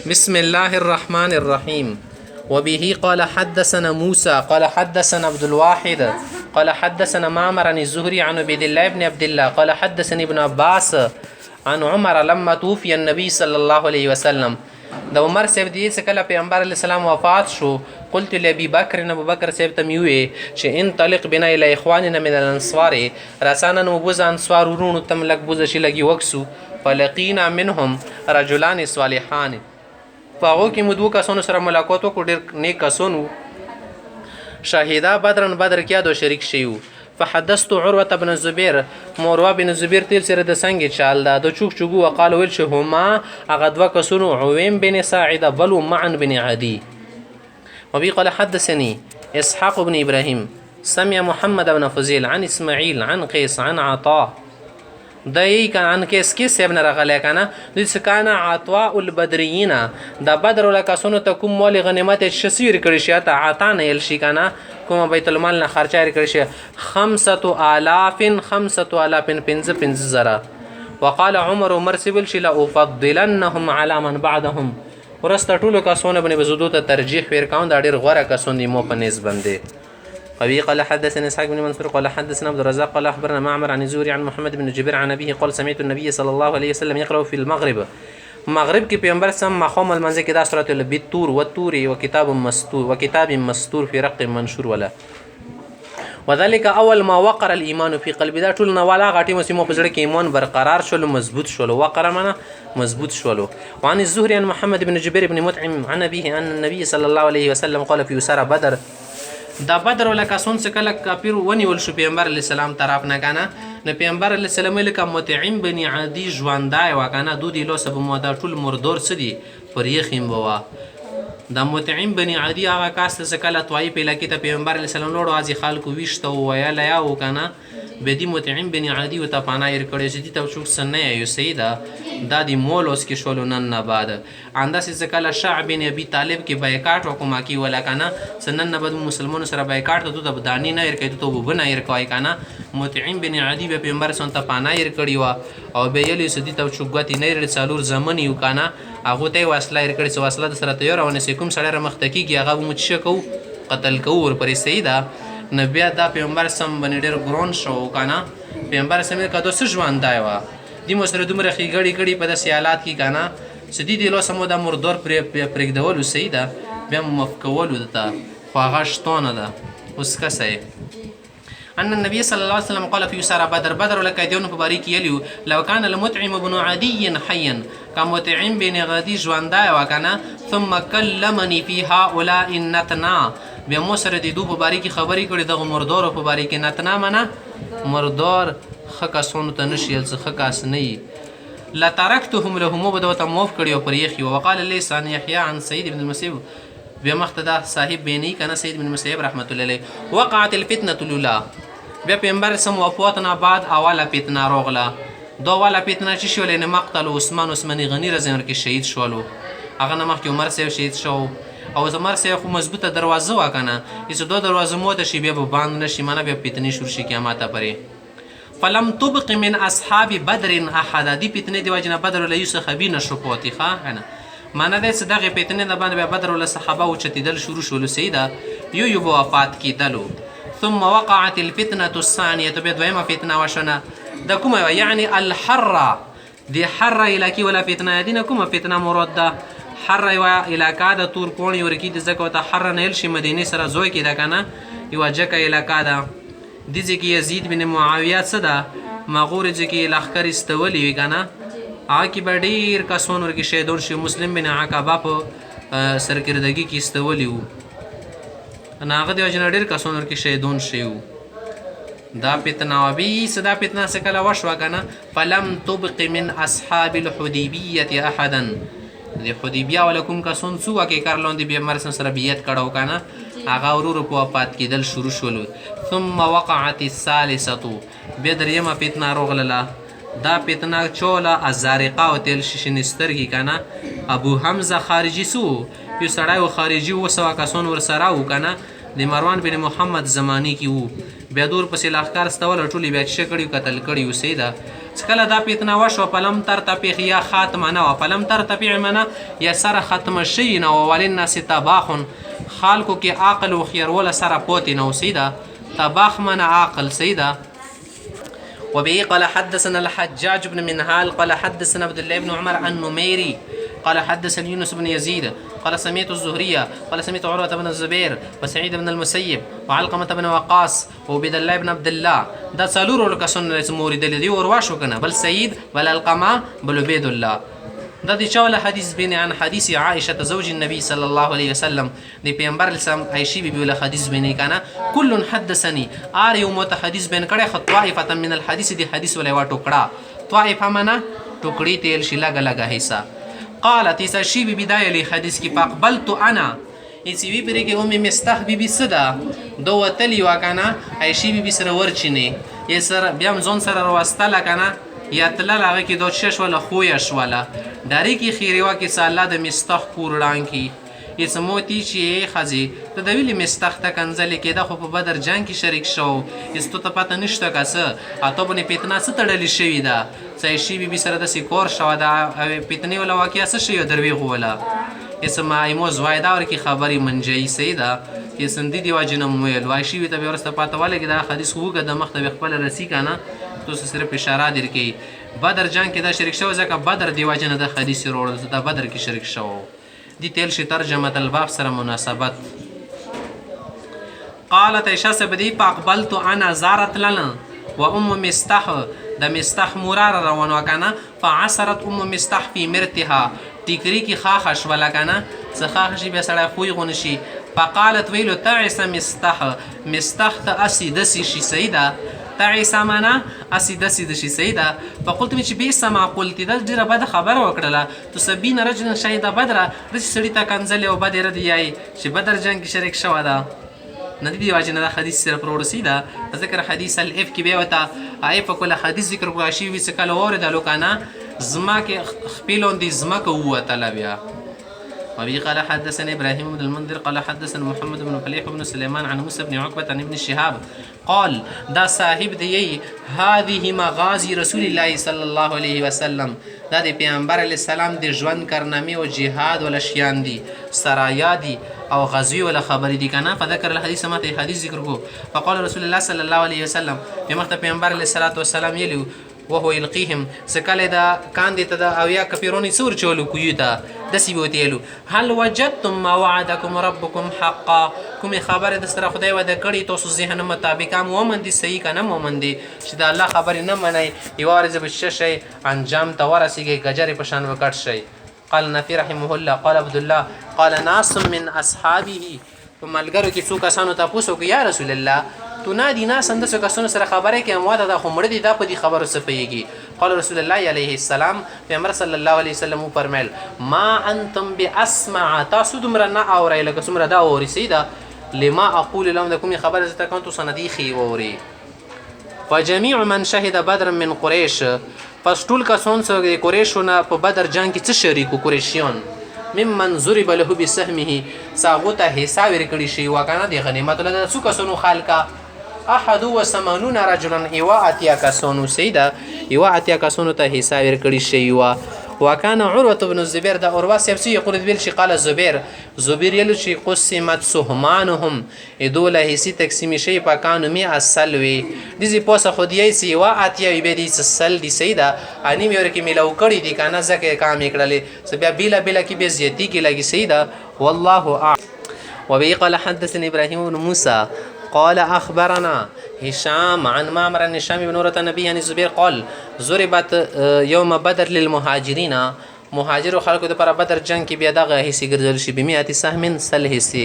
بسم الله الرحمن الرحيم. وبه قال حدثنا موسى قال حدثنا عبد الواحد قال حدثنا معمر عن الزهري عن عبيد الله بن عبد الله قال حدثني ابن عباس عن عمر لما توفي النبي صلى الله عليه وسلم. د عمر صاحب دی چې کله پیغمبر علیه السلام وفات شو، قلت لابي بکر ابو بکر صاحب ته مې وویې چې انطلق بنا الى اخواننا من الانصار، راسانا نو بوزه انصار ورونو تم لږ بوزه شي لږ وکسو. فلقینا منهم رجلان صالحان، په هغو کې مو دوه کسانو سره ملاقات وکړو، ډېر نیک کسان وو. شهیدا بدرن بدر کې دو شریک شي وو. فحدثت عروة بن الزبير، مروه بن زبیر تیل سره د څنګه چال دا د چوک چوغو وقال ویل چې هما هغه دوه کسانو عویم بن ساعده بل معن بن عدي. وبي قال حدثني اسحاق بن ابراهيم سمع محمد بن فضيل عن اسماعيل عن قيس عن عطاء. دای کان کیس کې سیب نه راغلی کنه د سکانه عطاء البدرین د بدر لکاسونو ته کوم مال غنیمت شسیر کړی شي ته عطا نه ال شي کنه کوم بیت المال نه خرچه کړی شي 5000 پنځه زره. وقال عمر سبل شي لا افضلنهم على من بعدهم، ورسته ټولو کاسونه باندې بزودو ته ترجیح ورکاون دا ډیر غوړه کاسون دي مو په نسبت باندې. أبي قال حدثنا إسحاق بن منصور قال حدثنا عبد الرزاق قال أخبرنا معمر عن الزهري عن محمد بن جبير عن أبيه قال سمعت النبي صلى الله عليه وسلم يقرأ في المغرب. مغرب کې پیغمبر سم مخوم المنزل کې دا سورۃ البتور والطور وكتاب مستور في رق منشور ولا وذلك اول ما وقر الايمان في قلبي، دا ټول نه والا غاټي مسیمو په زړه کې ایمان برقرار شول مضبوط شول وقر معنا مضبوط شول. وعن الزهري عن محمد بن جبير بن مطعم عن أبيه أن النبي صلى الله عليه وسلم قال في سارة بدر. دا بدر ولا کسون څخه کله کافر ونیول شو پیغمبر علیه السلام طرف نه کنه نه پیغمبر علیه السلام لکه مطعم بن عدي ژوندای وکنه دو دی لو سبب مو دا ټول مردور سدي پر یخیم بوا. دا مطعم بن عدي هغه کاست څخه کله توای په لکه ته پیغمبر علیه السلام لوړو ازي خلکو ویشته ویل یا وکنه به دی مطعم بن عدي او ته پنایر کړي چې دي ته څوک سنه یو سیدا دا دی مولوس کې شولو نن نه بعد انداس څخه کله شعب بن ابي طالب کې بایکاټ وکما کی ولا کنه سنن نه بعد مسلمانانو سره بایکاټ ته د بدانی نه ور کوي ته وبنه ور کوي کنه مطعم بن عدي به پیغمبر سن ته پنایر کړي وا او به یلی سدي ته څوک نه ور څالور زمن یو کنه هغه ته وسله ور کړي وسله سره ته یو ونه کوم سره مختکی کی هغه مو شکو قتل کو ور پر سیدا نبی دا پیغمبر سم باندې ډېر ګرون شو کنه پیغمبر سم کدو څه ژوند دی وا دی مو سره دومره خېګړی کړي په داسې حالات کې کنه سدي دی لو سمو د مردور پرېږدولو سیدا بیا مفکولو دته خو هغه شتونه ده اوس کسه ان النبي صلى الله عليه وسلم قال في سارة بدر لك ديون بباريك يليو لو كان المطعم بن عدي حيا كمطعم بن غدي جواندا وكان ثم كلمني في هؤلاء النتنا بیا مو سره د دو په باره کې خبرې کړې دغه مردارو په باره کې نتنا منه مردار ښه کسانو ته نشي څه ښه کس نه وي لترکتهم لهمو به دته معاف کړي او پر یخي وقال لیس عن یحیی عن سعید بن المسیب بیا مخته دا صاحب بینی کنه سعید بن المسیب رحمت الله علیه وقعت الفتنه الاولى بیا پیغمبر سم وفات نه بعد اوله فتنه راغله دا والا فتنه چې شولې نه مقتل عثماني غنی رضی الله کې شهید شولو هغه نه مخکې عمر صاحب شهید شو او زمر سه خو مضبوطه دروازه وکنه ایسو دو دروازه مو ته شی بیا باندې نشي منه بیا پیتنی شور شي قیامت پرې. فلم تبق من اصحاب بدر احد، دی پیتنی دی وجنه بدر له یوسف خبینه شو پوتی ښه کنه منه د صدقه پیتنی د باندې بدر له صحابه او چتیدل شروع شول سیدا یو وفات کیدلو. ثم وقعت الفتنه الثانيه بیا دویمه فتنه وشنه د کومه یعنی الحره دی حره الکی ولا فتنه دینه کومه فتنه مراد ده حره یو علاقه د تور کونی ورکی د زکه ته حره نه شي مدینه سره زوی کې ده کنه یو جکه علاقه ده د ځکه یزید بن معاویه صدا مغور ځکه لخر استولی وی کنه آکی بډیر کسون ورکی شهیدون شي مسلم بن عقبه په سرکردگی کې استولی وو ناغه د جن ډیر کسون ورکی شهیدون شي دا فتنه وبي صدا فتنه سکله وشو کنه فلم تبق من اصحاب الحدیبیه احدا د حدیبیه ولکم کسون څو کې کارلون دی پیغمبر سره بیعت کړو کنه هغه ورور په وفات کېدل شروع شول. ثم وقعت الثالثه بیا دریمه فتنه راغله دا فتنه چوله الزارقه او تل ششنسترګي کنه ابو حمزه خارجي سو یو سړی خارجي وسو کسون ور سره و کنه د مروان بن محمد زمانی کې وو بیا دور پسې لښکر استول ټولې بیا څه کړي قتل کړي سیده چې کله دا فتنه وشوه فلم ترتفع یا خاتمه نه وه فلم ترتفع منه یا سره ختمه شوي نه وه وللناس تباخن خلکو کې عقل و خیروله سره پوتې نه سیده تباخ منه عقل سیده وبه قال حدثنا الحجاج بن منهال قال حدثنا عبد الله بن عمر النميري قال حدثني يونس بن يزيد قال سمعت الزهرية قال سمعت عروة بن الزبير وسعيد بن المسيب وعلقمة بن وقاص وعبيد الله بن عبد الله دا څلورو کسانو موریدلي دي ورواښو کنه بل سعيد بل علقمة بل عبيد الله دا دي چاوله حدیث بین عن حدیث عائشة زوج النبي صلى الله عليه وسلم دی پیغمبر اسلام عائشی بی بی حدیث بین کنه کل حدثني ار یو مت حدیث بین کړه خطائفه من الحديث دی حدیث ولې وا ټوکړه طائفه معنا ټوکړی تیل شي لګ لګ حصہ قالت ایسا شی بی بدايه لی حدیث کی فقبلت انا ایسی وی پرې کې ام مستح بی بی صدا دو وتلی وکنه عائشی بی بی سره ورچینه یې سره بیا ځون سره واستله کنه یا تلل هغه کې دو شش ولا خویش ولا داری کې خیروا کې ساله د مستح کورړان کې یې سموتی چې خزي ته د ویلي مستح ته کنځلې کې د خو په بدر جنگ کې شریک شو یستو ته پته نشته کاسه اته باندې پیتنا څه تړلې شوی دا څه شی بي سره د سکور شو دا پیتنی ولا واقعیا څه شی دروي غولا اسما ایمو زوایدا ور کې خبري منجي سیدا چې سندي دی واجنم ویل وای شی ته ورسته پته واله کې دا حدیث وګه د مخته خپل رسی کنه تو صرف اشاره درکې بدر جنگ کې دا شریک شو ځکه بدر دی واجنه د حدیث وروړل دا بدر کې شریک شو دي تیل شي ترجمه الباب سره مناسبت قالت عائشہ سبدی فاقبلت انا زارت لنا وام مستح د مستح مرار روان وکنه فعصرت ام مستح في مرتها تکری کی خاخش ولا کنه څخه بیا سړی خوې غونشي فقالت ویلو تعس مستح ته اسی دسی شي سیده تعس معنا اسی دسی دشي سیده فقلت چې بیس ما قلت دا ډیره بده خبره وکړله تو سبین رجل شهید بدر د سړی ته کنځلې او بدر دی چې بدر جنگ کې شریک شو دا ندی دی واجنه دا حدیث سره پروړسیدا ذکر حدیث الاف کې به وتا عیف کله حدیث ذکر کوشي وی څه کله ورده لوکانا زما کې خپلون دي زما کو وته لبیا وبه قال حدثنا ابراهيم بن المنذر قال حدثنا محمد بن فليح بن سليمان عن موسى بن عقبة عن ابن شهاب قال دا صاحب دی هذه مغازي رسول الله صلى الله عليه وسلم دا د پیغمبر علیه السلام د ژوند کارنامې او جهاد ولا شیان دي سرایا دي او غزوی ولا خبرې دي کنه فذكر الحديث ما ته حدیث ذکر کو فقال رسول الله صلى الله عليه وسلم پیغمبر علیه الصلاه والسلام یلو وهو يلقيهم سکله دا کاندې ته دا او یا کپیرونی سور چولو کویتا دسی بوتیلو هل وجدتم ما وعدكم ربكم حقا کوم خبره د سره خدای وعده کړی تاسو ذهن مطابق هم ومن دي صحیح کنه مومن دي چې دا الله خبر نه منای یو ورځ به شي انجام ته ورسیږي گجر په شان وکړ شي قال نفي رحمه الله قال عبد الله قال ناس من اصحابه ملګرو کې څو کسانو تاسو کې یا رسول الله تو نادي ناس اندسو کسانو سره خبره کې امواده د خمړه دي دا په دې خبرو سپيږي قال رسول الله عليه السلام پیغمبر صلی الله علیه وسلم فرمایل ما انتم باسمع تاسو دمرنا اوري لکه څومره دا اورسیدا لما اقول لهم دکم خبر زته كنت سندي خي ووري فجميع من شهد بدر من قريش پس ټول کسان سره قریشونه په بدر جنگ کې څه شریکو قریشیان ممن ضرب له بسهمه ساغوته حساب ورکړي شي وکنه د غنیمت له څو کسانو خالقا احد و 80 رجلا ایوا اتیا کسانو سیدا ایوا اتیا کسانو ته حساب ورکړي شي وكان عروة بن الزبير دا عروة سيبسي يقول بيل شي قال زبير يلو شي قسمت سهمانهم ادوله هسي تقسيم شي پاکانو می اصلوي ديزي پوسه خوديي سي وا اتيا بي دي سل دي سيدا اني ميور کې ملو کړي دي کنه زکه کام کړلې سبیا بلا کې به زيتي کې لګي سيدا والله اعلم وبه قال حدثني ابراهيم بن موسى قال أخبرنا هشام عن معمر عن هشام بن عروة النبي عن الزبير قال ضربت يوم بدر للمهاجرين مهاجر خلق د پر بدر جنگ کې بیا دغه حصے ګرځول شي ب 100 سهم سل حصے